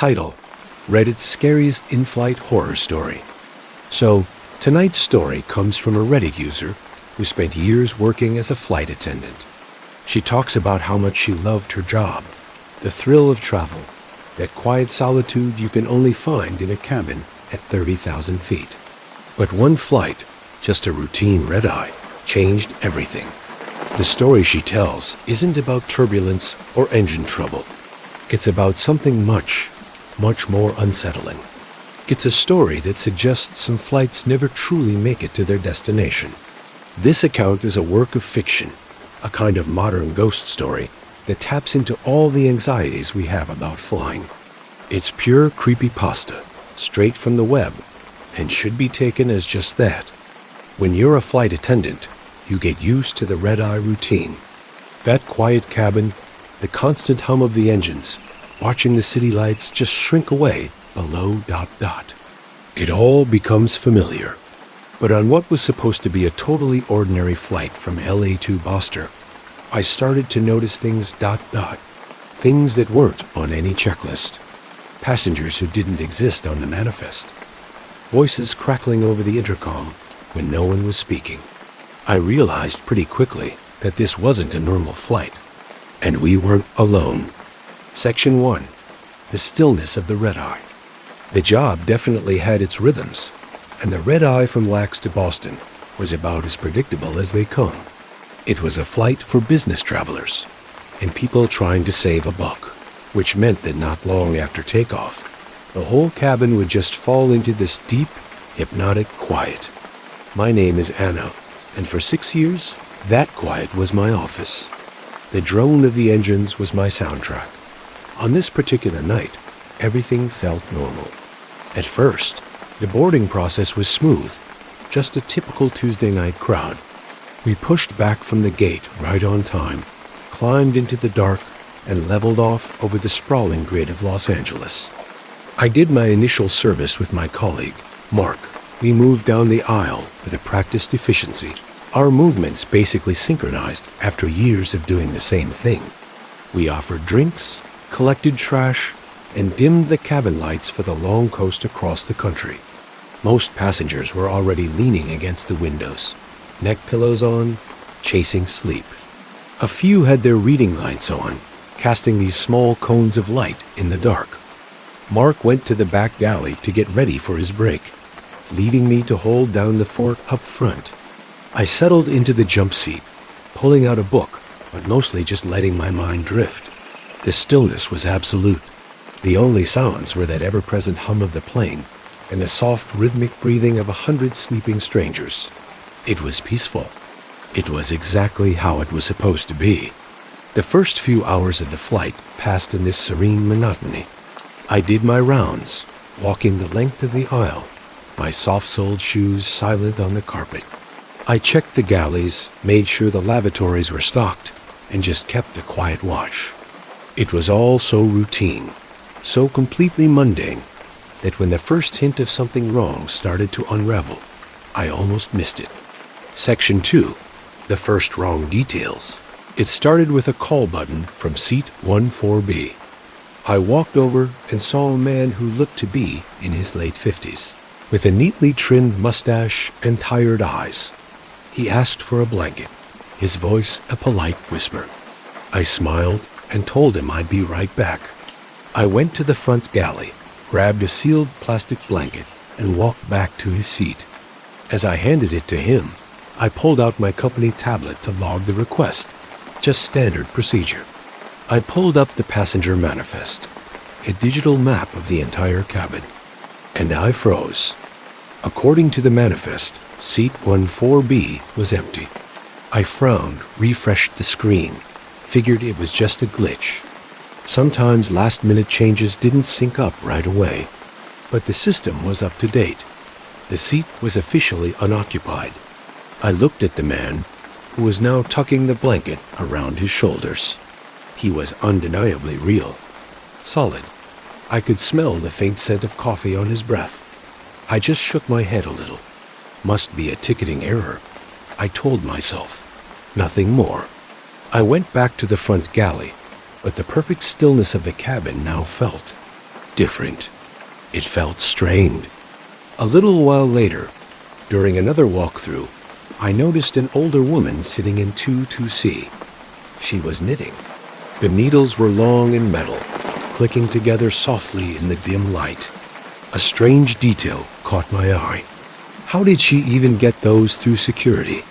Title: Reddit's scariest in-flight horror story. So, tonight's story comes from a Reddit user who spent years working as a flight attendant. She talks about how much she loved her job, the thrill of travel, that quiet solitude you can only find in a cabin at 30,000 feet. But one flight, just a routine red-eye, changed everything. The story she tells isn't about turbulence or engine trouble. It's about something much more unsettling. It's a story that suggests some flights never truly make it to their destination. This account is a work of fiction, a kind of modern ghost story that taps into all the anxieties we have about flying. It's pure creepypasta, straight from the web, and should be taken as just that. When you're a flight attendant, you get used to the red-eye routine. That quiet cabin, the constant hum of the engines, watching the city lights just shrink away below ... It all becomes familiar. But on what was supposed to be a totally ordinary flight from LA to Boston, I started to notice things ... Things that weren't on any checklist. Passengers who didn't exist on the manifest. Voices crackling over the intercom when no one was speaking. I realized pretty quickly that this wasn't a normal flight, and we weren't alone. Section 1. The stillness of the red-eye. The job definitely had its rhythms, and the red-eye from Lax to Boston was about as predictable as they come. It was a flight for business travelers and people trying to save a buck, which meant that not long after takeoff, the whole cabin would just fall into this deep, hypnotic quiet. My name is Anna, and for 6 years, that quiet was my office. The drone of the engines was my soundtrack. On this particular night, everything felt normal. At first, the boarding process was smooth, just a typical Tuesday night crowd. We pushed back from the gate right on time, climbed into the dark, and leveled off over the sprawling grid of Los Angeles. I did my initial service with my colleague, Mark. We moved down the aisle with a practiced efficiency. Our movements basically synchronized after years of doing the same thing. We offered drinks, collected trash, and dimmed the cabin lights for the long coast across the country. Most passengers were already leaning against the windows, neck pillows on, chasing sleep. A few had their reading lights on, casting these small cones of light in the dark. Mark went to the back galley to get ready for his break, leaving me to hold down the fort up front. I settled into the jump seat, pulling out a book, but mostly just letting my mind drift. The stillness was absolute. The only sounds were that ever-present hum of the plane and the soft rhythmic breathing of 100 sleeping strangers. It was peaceful. It was exactly how it was supposed to be. The first few hours of the flight passed in this serene monotony. I did my rounds, walking the length of the aisle, my soft-soled shoes silent on the carpet. I checked the galleys, made sure the lavatories were stocked, and just kept a quiet watch. It was all so routine, so completely mundane, that when the first hint of something wrong started to unravel, I almost missed it. Section 2. The first wrong details. It started with a call button from seat 14B. I walked over and saw a man who looked to be in his late 50s, with a neatly trimmed mustache and tired eyes. He asked for a blanket, his voice a polite whisper. I smiled and told him I'd be right back. I went to the front galley, grabbed a sealed plastic blanket, and walked back to his seat. As I handed it to him, I pulled out my company tablet to log the request, just standard procedure. I pulled up the passenger manifest, a digital map of the entire cabin, and I froze. According to the manifest, seat 14B was empty. I frowned, refreshed the screen, figured it was just a glitch. Sometimes last-minute changes didn't sync up right away, but the system was up to date. The seat was officially unoccupied. I looked at the man, who was now tucking the blanket around his shoulders. He was undeniably real, solid. I could smell the faint scent of coffee on his breath. I just shook my head a little. Must be a ticketing error, I told myself. Nothing more. I went back to the front galley, but the perfect stillness of the cabin now felt. different. It felt strained. A little while later, during another walkthrough, I noticed an older woman sitting in 2C. She was knitting. The needles were long and metal, clicking together softly in the dim light. A strange detail caught my eye. How did she even get those through security?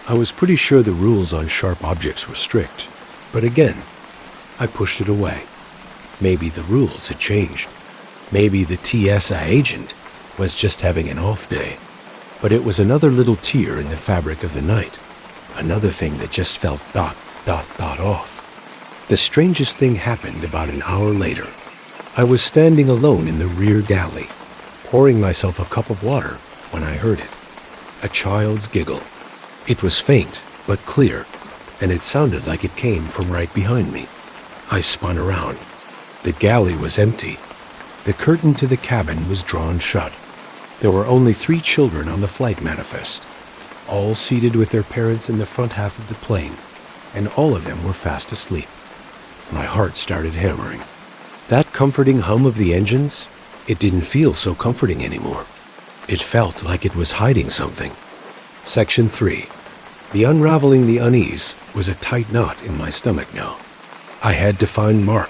I was pretty sure the rules on sharp objects were strict, but again, I pushed it away. Maybe the rules had changed. Maybe the TSA agent was just having an off day. But it was another little tear in the fabric of the night. Another thing that just felt ... off. The strangest thing happened about an hour later. I was standing alone in the rear galley, pouring myself a cup of water when I heard it. A child's giggle. It was faint, but clear, and it sounded like it came from right behind me. I spun around. The galley was empty. The curtain to the cabin was drawn shut. There were only 3 children on the flight manifest, all seated with their parents in the front half of the plane, and all of them were fast asleep. My heart started hammering. That comforting hum of the engines, it didn't feel so comforting anymore. It felt like it was hiding something. Section 3. The unraveling the unease was a tight knot in my stomach now. I had to find Mark.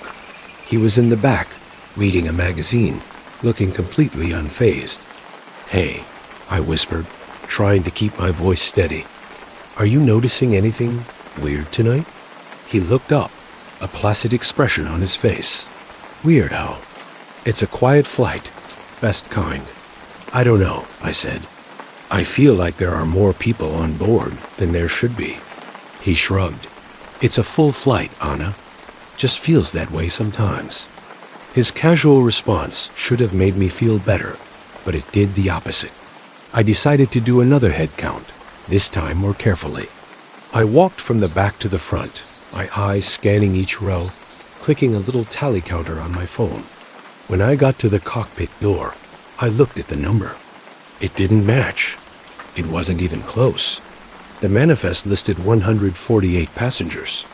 He was in the back, reading a magazine, looking completely unfazed. "Hey," I whispered, trying to keep my voice steady. "Are you noticing anything weird tonight?" He looked up, a placid expression on his face. "Weird how?" "It's a quiet flight, best kind." "I don't know," I said. "I feel like there are more people on board than there should be." He shrugged. "It's a full flight, Anna. Just feels that way sometimes." His casual response should have made me feel better, but it did the opposite. I decided to do another head count, this time more carefully. I walked from the back to the front, my eyes scanning each row, clicking a little tally counter on my phone. When I got to the cockpit door, I looked at the number. It didn't match. It wasn't even close. The manifest listed 148 passengers.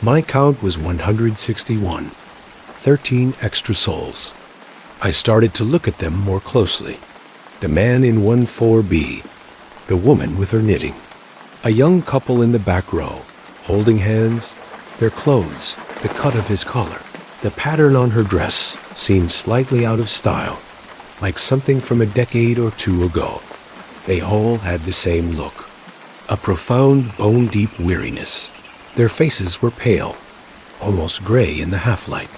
My count was 161, 13 extra souls. I started to look at them more closely. The man in 14B, the woman with her knitting, a young couple in the back row, holding hands, their clothes, the cut of his collar, the pattern on her dress seemed slightly out of style, like something from a decade or 2 ago. They all had the same look, a profound bone-deep weariness. Their faces were pale, almost gray in the half-light.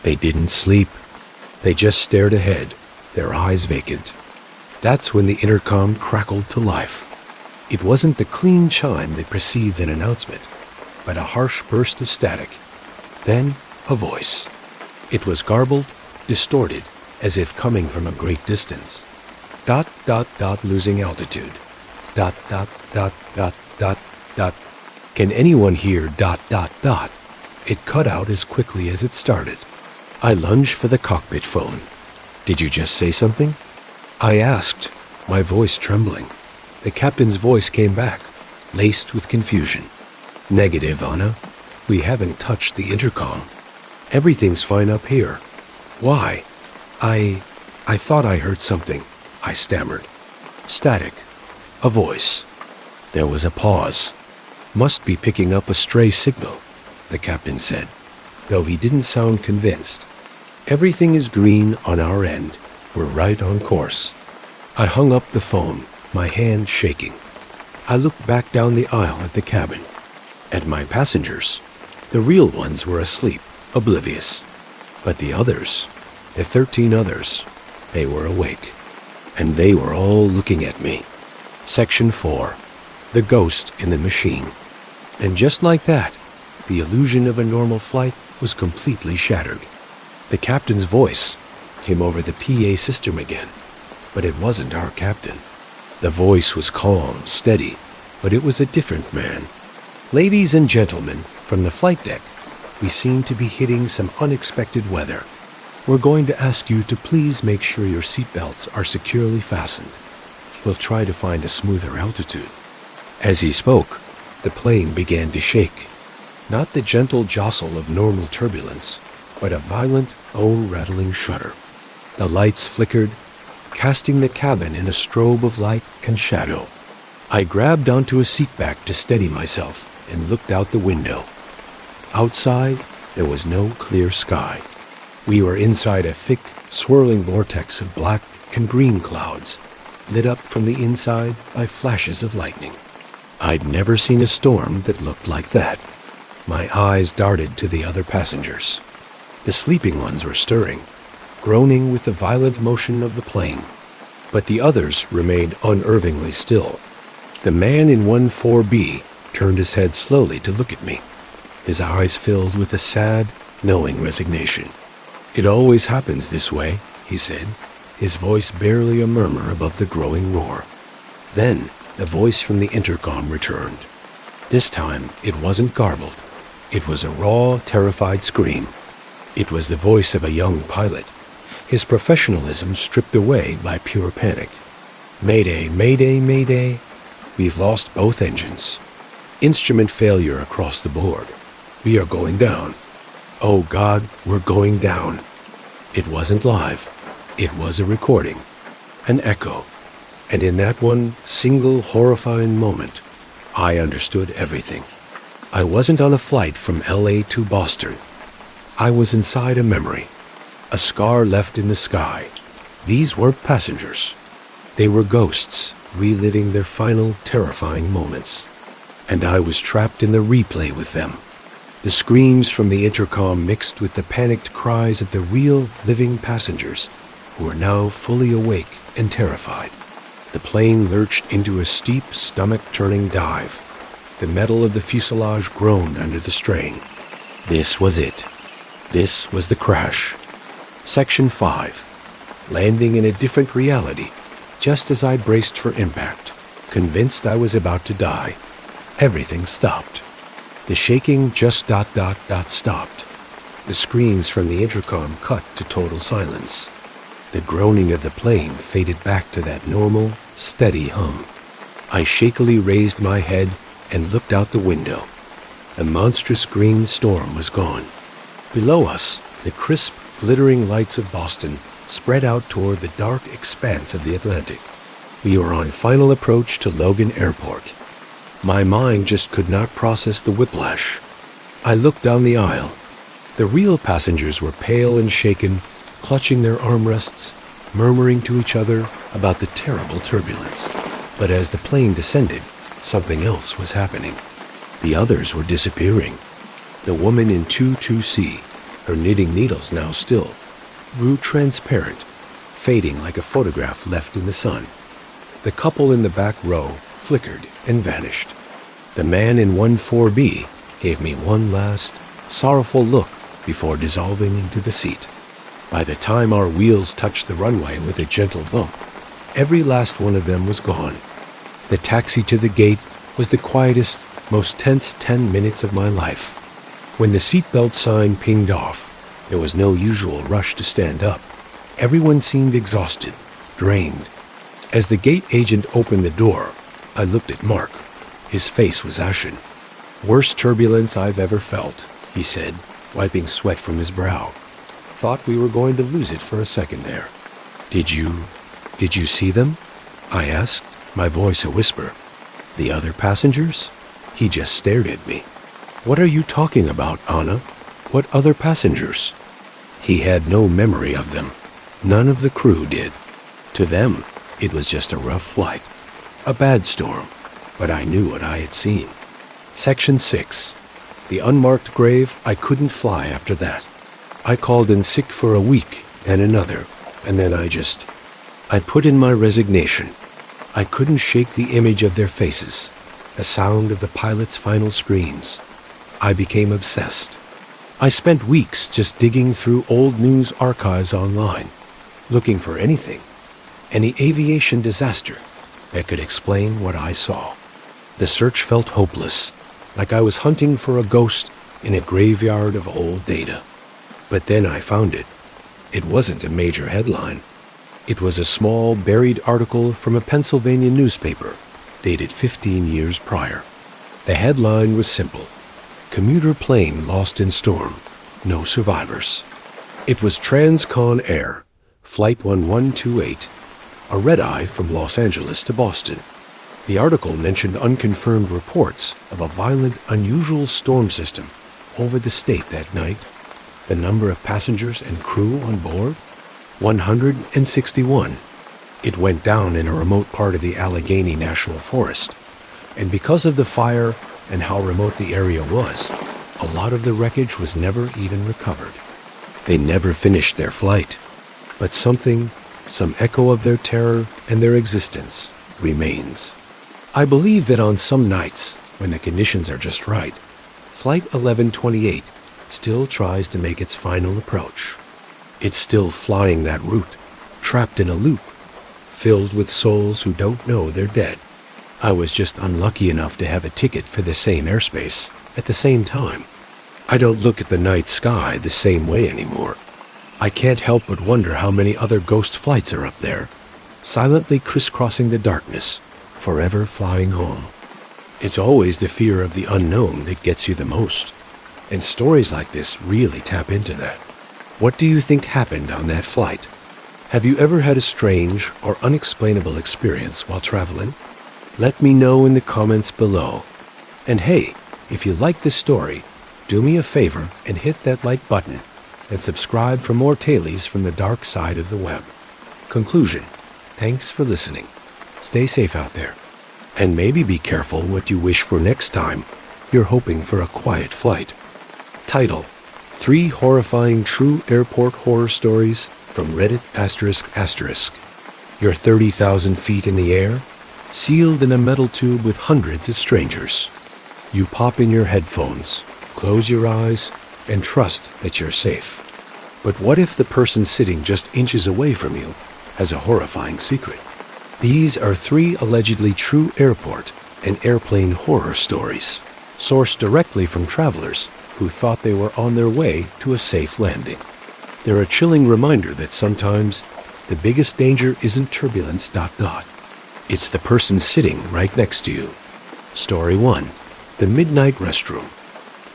They didn't sleep. They just stared ahead, their eyes vacant. That's when the intercom crackled to life. It wasn't the clean chime that precedes an announcement, but a harsh burst of static. Then a voice. It was garbled, distorted, as if coming from a great distance. ... losing altitude. ... Can anyone hear ... It cut out as quickly as it started. I lunged for the cockpit phone. "Did you just say something?" I asked, my voice trembling. The captain's voice came back, laced with confusion. "Negative, Anna. We haven't touched the intercom. Everything's fine up here. Why? I thought I heard something," I stammered. "Static. A voice." There was a pause. "Must be picking up a stray signal," the captain said, though he didn't sound convinced. "Everything is green on our end. We're right on course." I hung up the phone, my hand shaking. I looked back down the aisle at the cabin. At my passengers. The real ones were asleep, oblivious. But the others, the 13 others, they were awake. And they were all looking at me. Section 4. The ghost in the machine. And just like that, the illusion of a normal flight was completely shattered. The captain's voice came over the PA system again, but it wasn't our captain. The voice was calm, steady, but it was a different man. "Ladies and gentlemen, from the flight deck, we seem to be hitting some unexpected weather. We're going to ask you to please make sure your seatbelts are securely fastened. We'll try to find a smoother altitude." As he spoke, the plane began to shake. Not the gentle jostle of normal turbulence, but a violent, rattling shudder. The lights flickered, casting the cabin in a strobe of light and shadow. I grabbed onto a seat back to steady myself and looked out the window. Outside, there was no clear sky. We were inside a thick, swirling vortex of black and green clouds, lit up from the inside by flashes of lightning. I'd never seen a storm that looked like that. My eyes darted to the other passengers. The sleeping ones were stirring, groaning with the violent motion of the plane. But the others remained unervingly still. The man in 14B turned his head slowly to look at me, his eyes filled with a sad, knowing resignation. "It always happens this way," he said, his voice barely a murmur above the growing roar. Then a voice from the intercom returned. This time it wasn't garbled. It was a raw, terrified scream. It was the voice of a young pilot, his professionalism stripped away by pure panic. "Mayday, mayday, mayday. We've lost both engines. Instrument failure across the board. We are going down. Oh God, we're going down." It wasn't live. It was a recording, an echo. And in that one single horrifying moment, I understood everything. I wasn't on a flight from LA to Boston. I was inside a memory, a scar left in the sky. These weren't passengers. They were ghosts reliving their final terrifying moments. And I was trapped in the replay with them. The screams from the intercom mixed with the panicked cries of the real, living passengers who were now fully awake and terrified. The plane lurched into a steep, stomach-turning dive. The metal of the fuselage groaned under the strain. This was it. This was the crash. Section 5. Landing in a different reality, just as I braced for impact, convinced I was about to die. Everything stopped. The shaking just ... stopped. The screams from the intercom cut to total silence. The groaning of the plane faded back to that normal, steady hum. I shakily raised my head and looked out the window. The monstrous green storm was gone. Below us, the crisp, glittering lights of Boston spread out toward the dark expanse of the Atlantic. We were on final approach to Logan Airport. My mind just could not process the whiplash. I looked down the aisle. The real passengers were pale and shaken, clutching their armrests, murmuring to each other about the terrible turbulence. But as the plane descended, something else was happening. The others were disappearing. The woman in 22C, her knitting needles now still, grew transparent, fading like a photograph left in the sun. The couple in the back row flickered and vanished. The man in 14B gave me one last, sorrowful look before dissolving into the seat. By the time our wheels touched the runway with a gentle bump, every last one of them was gone. The taxi to the gate was the quietest, most tense 10 minutes of my life. When the seatbelt sign pinged off, there was no usual rush to stand up. Everyone seemed exhausted, drained. As the gate agent opened the door, I looked at Mark. His face was ashen. "Worst turbulence I've ever felt," he said, wiping sweat from his brow. "Thought we were going to lose it for a second there." Did you see them?" I asked, my voice a whisper. "The other passengers?" He just stared at me. "What are you talking about, Anna? What other passengers?" He had no memory of them. None of the crew did. To them, it was just a rough flight, a bad storm, but I knew what I had seen. Section 6. The unmarked grave. I couldn't fly after that. I called in sick for a week, and another, and then I put in my resignation. I couldn't shake the image of their faces, the sound of the pilot's final screams. I became obsessed. I spent weeks just digging through old news archives online, looking for anything, any aviation disaster that could explain what I saw. The search felt hopeless, like I was hunting for a ghost in a graveyard of old data. But then I found it. It wasn't a major headline. It was a small, buried article from a Pennsylvania newspaper, dated 15 years prior. The headline was simple: "Commuter plane lost in storm. No survivors." It was Transcon Air, Flight 1128, a red-eye from Los Angeles to Boston. The article mentioned unconfirmed reports of a violent, unusual storm system over the state that night. The number of passengers and crew on board? 161. It went down in a remote part of the Allegheny National Forest, and because of the fire and how remote the area was, a lot of the wreckage was never even recovered. They never finished their flight, but some echo of their terror and their existence remains. I believe that on some nights, when the conditions are just right, Flight 1128 still tries to make its final approach. It's still flying that route, trapped in a loop, filled with souls who don't know they're dead. I was just unlucky enough to have a ticket for the same airspace at the same time. I don't look at the night sky the same way anymore. I can't help but wonder how many other ghost flights are up there, silently crisscrossing the darkness, forever flying home. It's always the fear of the unknown that gets you the most, and stories like this really tap into that. What do you think happened on that flight? Have you ever had a strange or unexplainable experience while traveling? Let me know in the comments below. And hey, if you like this story, do me a favor and hit that like button and subscribe for more tales from the dark side of the web. Conclusion: thanks for listening. Stay safe out there. And maybe be careful what you wish for next time you're hoping for a quiet flight. Title: 3 horrifying true airport horror stories from Reddit ***. You're 30,000 feet in the air, sealed in a metal tube with hundreds of strangers. You pop in your headphones, close your eyes, and trust that you're safe. But what if the person sitting just inches away from you has a horrifying secret? These are 3 allegedly true airport and airplane horror stories, sourced directly from travelers who thought they were on their way to a safe landing. They're a chilling reminder that sometimes the biggest danger isn't turbulence ... It's the person sitting right next to you. Story 1. The Midnight Restroom.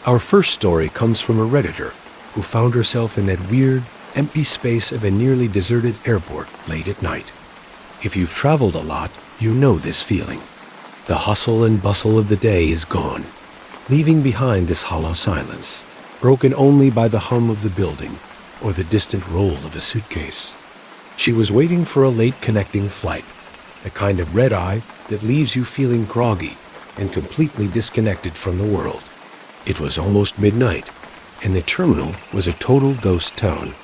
Our first story comes from a Redditor who found herself in that weird, empty space of a nearly deserted airport late at night. If you've traveled a lot, you know this feeling. The hustle and bustle of the day is gone, leaving behind this hollow silence, broken only by the hum of the building or the distant roll of a suitcase. She was waiting for a late connecting flight, the kind of red-eye that leaves you feeling groggy and completely disconnected from the world. It was almost midnight, and the terminal was a total ghost town.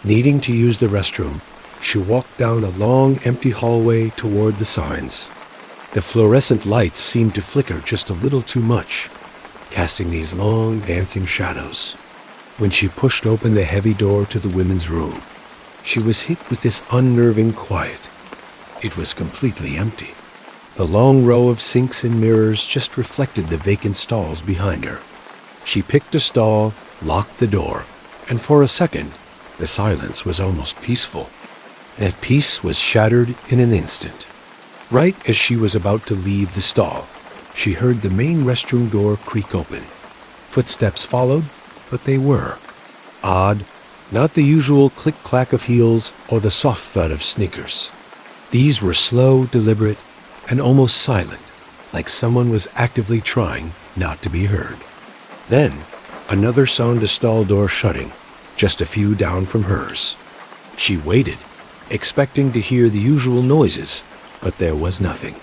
Needing to use the restroom, she walked down a long, empty hallway toward the signs. The fluorescent lights seemed to flicker just a little too much, casting these long, dancing shadows. When she pushed open the heavy door to the women's room, she was hit with this unnerving quiet. It was completely empty. The long row of sinks and mirrors just reflected the vacant stalls behind her. She picked a stall, locked the door, and for a second, the silence was almost peaceful. That peace was shattered in an instant. Right as she was about to leave the stall, she heard the main restroom door creak open. Footsteps followed, but they were odd, not the usual click-clack of heels or the soft thud of sneakers. These were slow, deliberate, and almost silent, like someone was actively trying not to be heard. Then, another sound of stall door shutting, just a few down from hers. She waited, expecting to hear the usual noises, but there was nothing.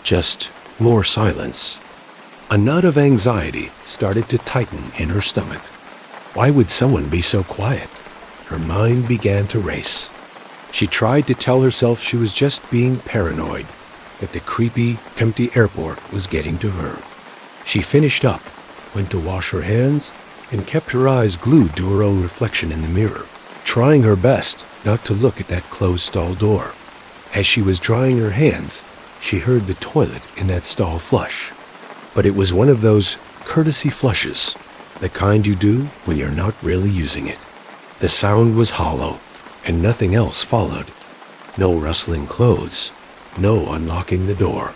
Just more silence. A knot of anxiety started to tighten in her stomach. Why would someone be so quiet? Her mind began to race. She tried to tell herself she was just being paranoid, that the creepy, empty airport was getting to her. She finished up, went to wash her hands, and kept her eyes glued to her own reflection in the mirror, trying her best not to look at that closed stall door. As she was drying her hands, she heard the toilet in that stall flush. But it was one of those courtesy flushes, the kind you do when you're not really using it. The sound was hollow, and nothing else followed. No rustling clothes, no unlocking the door.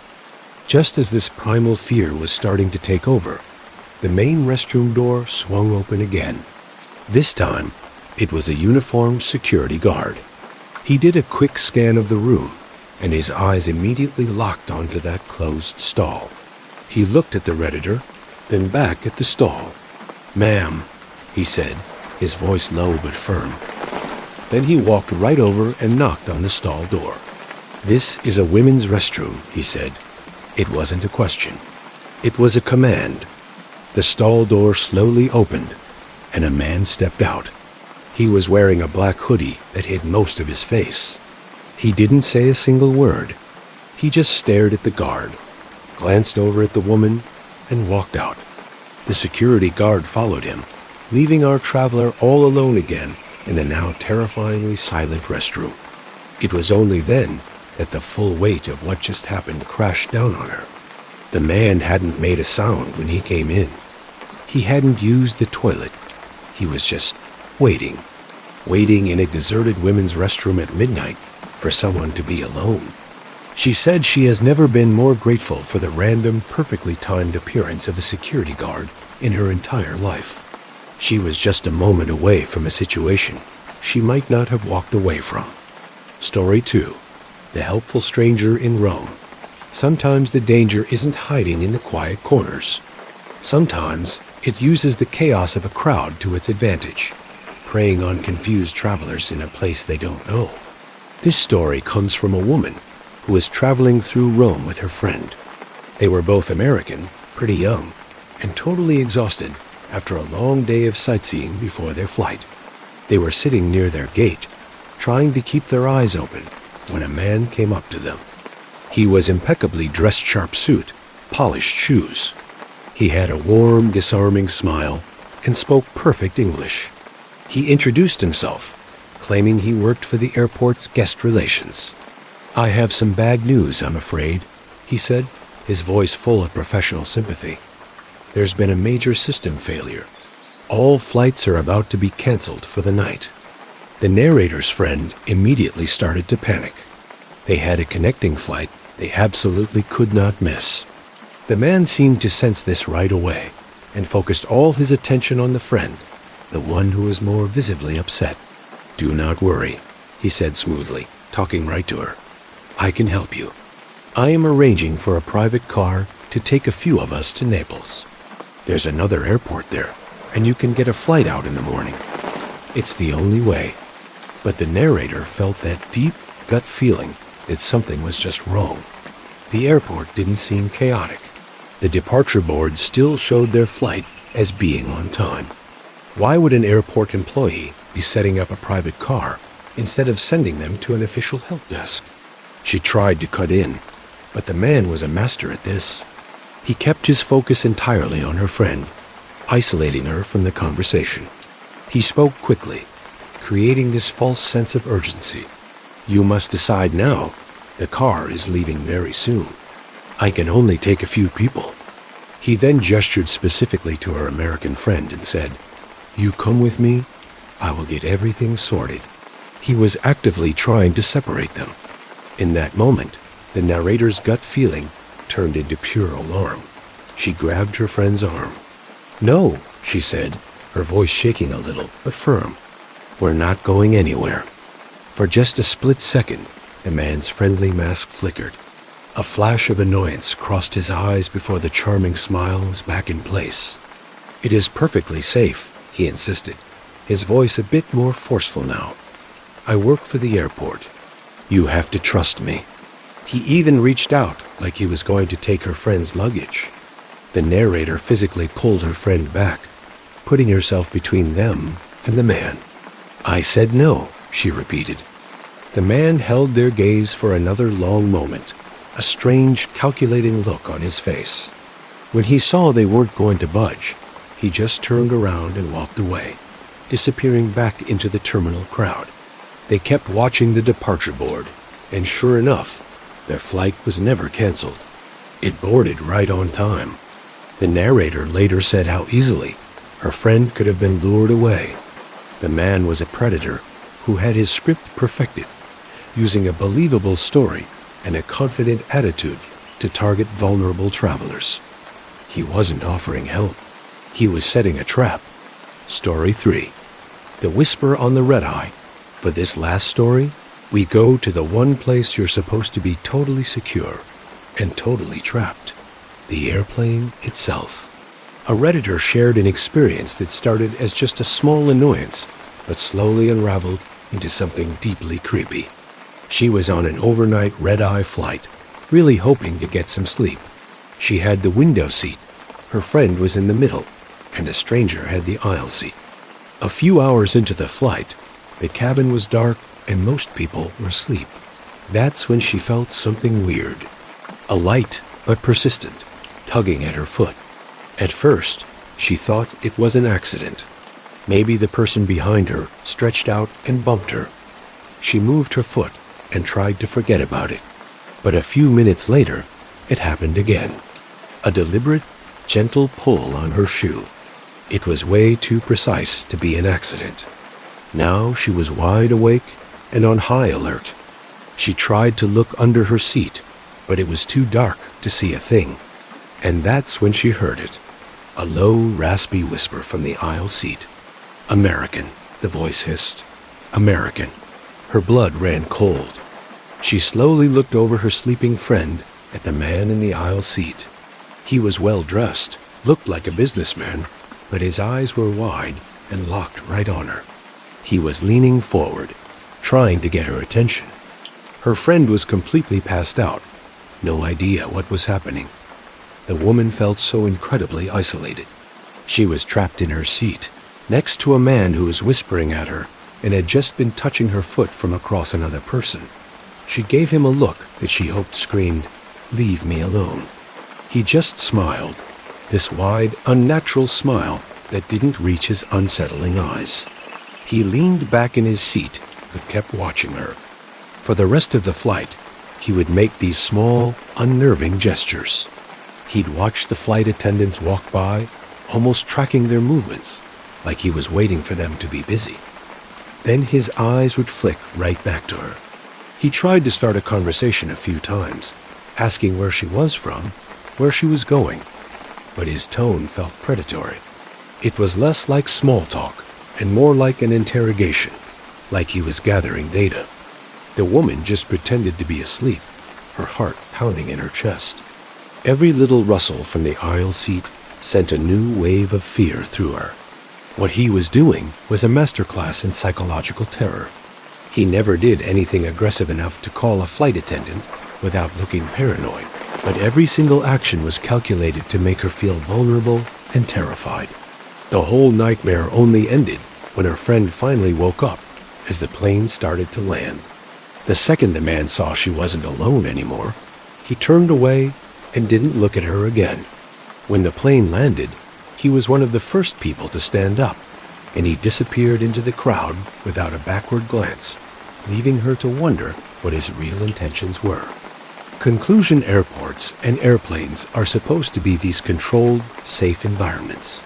Just as this primal fear was starting to take over, the main restroom door swung open again. This time, it was a uniformed security guard. He did a quick scan of the room, and his eyes immediately locked onto that closed stall. He looked at the Redditor, then back at the stall. "Ma'am," he said, his voice low but firm. Then he walked right over and knocked on the stall door. "This is a women's restroom," he said. It wasn't a question. It was a command. The stall door slowly opened, and a man stepped out. He was wearing a black hoodie that hid most of his face. He didn't say a single word. He just stared at the guard, glanced over at the woman, and walked out. The security guard followed him, leaving our traveler all alone again in the now terrifyingly silent restroom. It was only then that the full weight of what just happened crashed down on her. The man hadn't made a sound when he came in. He hadn't used the toilet. He was just waiting in a deserted women's restroom at midnight for someone to be alone. She said she has never been more grateful for the random, perfectly timed appearance of a security guard in her entire life. She was just a moment away from a situation she might not have walked away from. Story 2. The Helpful Stranger in Rome. Sometimes the danger isn't hiding in the quiet corners. Sometimes it uses the chaos of a crowd to its advantage, preying on confused travelers in a place they don't know. This story comes from a woman who was traveling through Rome with her friend. They were both American, pretty young, and totally exhausted after a long day of sightseeing before their flight. They were sitting near their gate, trying to keep their eyes open, when a man came up to them. He was impeccably dressed-sharp suit, polished shoes. He had a warm, disarming smile and spoke perfect English. He introduced himself, claiming he worked for the airport's guest relations. "I have some bad news, I'm afraid," he said, his voice full of professional sympathy. "There's been a major system failure. All flights are about to be canceled for the night." The narrator's friend immediately started to panic. They had a connecting flight they absolutely could not miss. The man seemed to sense this right away and focused all his attention on the friend, the one who was more visibly upset. "Do not worry," he said smoothly, talking right to her. "I can help you. I am arranging for a private car to take a few of us to Naples. There's another airport there, and you can get a flight out in the morning. It's the only way." But the narrator felt that deep gut feeling that something was just wrong. The airport didn't seem chaotic. The departure board still showed their flight as being on time. Why would an airport employee be setting up a private car instead of sending them to an official help desk? She tried to cut in, but the man was a master at this. He kept his focus entirely on her friend, isolating her from the conversation. He spoke quickly, creating this false sense of urgency. "You must decide now. The car is leaving very soon. I can only take a few people." He then gestured specifically to her American friend and said, "You come with me. I will get everything sorted." He was actively trying to separate them. In that moment, the narrator's gut feeling turned into pure alarm. She grabbed her friend's arm. "No," she said, her voice shaking a little, but firm. "We're not going anywhere." For just a split second, the man's friendly mask flickered. A flash of annoyance crossed his eyes before the charming smile was back in place. "It is perfectly safe," he insisted, his voice a bit more forceful now. "I work for the airport. You have to trust me." He even reached out like he was going to take her friend's luggage. The narrator physically pulled her friend back, putting herself between them and the man. "I said no," she repeated. The man held their gaze for another long moment, a strange, calculating look on his face. When he saw they weren't going to budge, he just turned around and walked away, disappearing back into the terminal crowd. They kept watching the departure board, and sure enough, their flight was never canceled. It boarded right on time. The narrator later said how easily her friend could have been lured away. The man was a predator who had his script perfected, using a believable story and a confident attitude to target vulnerable travelers. He wasn't offering help. He was setting a trap. Story 3. The Whisper on the Red Eye. For this last story, We go to the one place you're supposed to be totally secure and totally trapped: the airplane itself. A Redditor shared an experience that started as just a small annoyance, but slowly unraveled into something deeply creepy. She was on an overnight red-eye flight, really hoping to get some sleep. She had the window seat, her friend was in the middle, and a stranger had the aisle seat. A few hours into the flight, the cabin was dark and most people were asleep. That's when she felt something weird. A light, but persistent, tugging at her foot. At first, she thought it was an accident. Maybe the person behind her stretched out and bumped her. She moved her foot and tried to forget about it. But a few minutes later, it happened again. A deliberate, gentle pull on her shoe. It was way too precise to be an accident. Now she was wide awake and on high alert. She tried to look under her seat, but it was too dark to see a thing. And that's when she heard it. A low, raspy whisper from the aisle seat. "American," the voice hissed. "American." Her blood ran cold. She slowly looked over her sleeping friend at the man in the aisle seat. He was well dressed, looked like a businessman, but his eyes were wide and locked right on her. He was leaning forward, trying to get her attention. Her friend was completely passed out, no idea what was happening. The woman felt so incredibly isolated. She was trapped in her seat, next to a man who was whispering at her and had just been touching her foot from across another person. She gave him a look that she hoped screamed, "Leave me alone." He just smiled, this wide, unnatural smile that didn't reach his unsettling eyes. He leaned back in his seat but kept watching her. For the rest of the flight, he would make these small, unnerving gestures. He'd watch the flight attendants walk by, almost tracking their movements, like he was waiting for them to be busy. Then his eyes would flick right back to her. He tried to start a conversation a few times, asking where she was from, where she was going, but his tone felt predatory. It was less like small talk and more like an interrogation, like he was gathering data. The woman just pretended to be asleep, her heart pounding in her chest. Every little rustle from the aisle seat sent a new wave of fear through her. What he was doing was a masterclass in psychological terror. He never did anything aggressive enough to call a flight attendant without looking paranoid, but every single action was calculated to make her feel vulnerable and terrified. The whole nightmare only ended when her friend finally woke up as the plane started to land. The second the man saw she wasn't alone anymore, he turned away and didn't look at her again. When the plane landed, he was one of the first people to stand up, and he disappeared into the crowd without a backward glance, leaving her to wonder what his real intentions were. Conclusion: airports and airplanes are supposed to be these controlled, safe environments.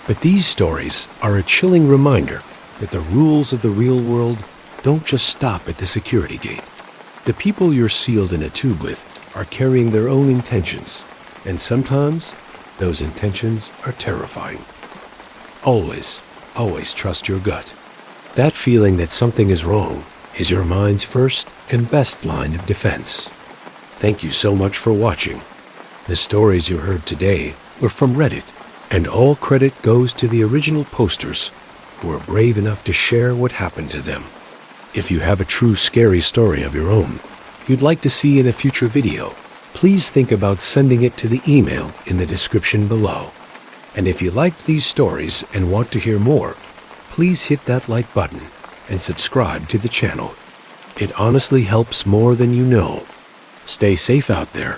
But these stories are a chilling reminder that the rules of the real world don't just stop at the security gate. The people you're sealed in a tube with are carrying their own intentions, and sometimes those intentions are terrifying. Always, always trust your gut. That feeling that something is wrong is your mind's first and best line of defense. Thank you so much for watching. The stories you heard today were from Reddit, and all credit goes to the original posters who were brave enough to share what happened to them. If you have a true scary story of your own you'd like to see in a future video, please think about sending it to the email in the description below. And if you liked these stories and want to hear more, please hit that like button and subscribe to the channel. It honestly helps more than you know. Stay safe out there,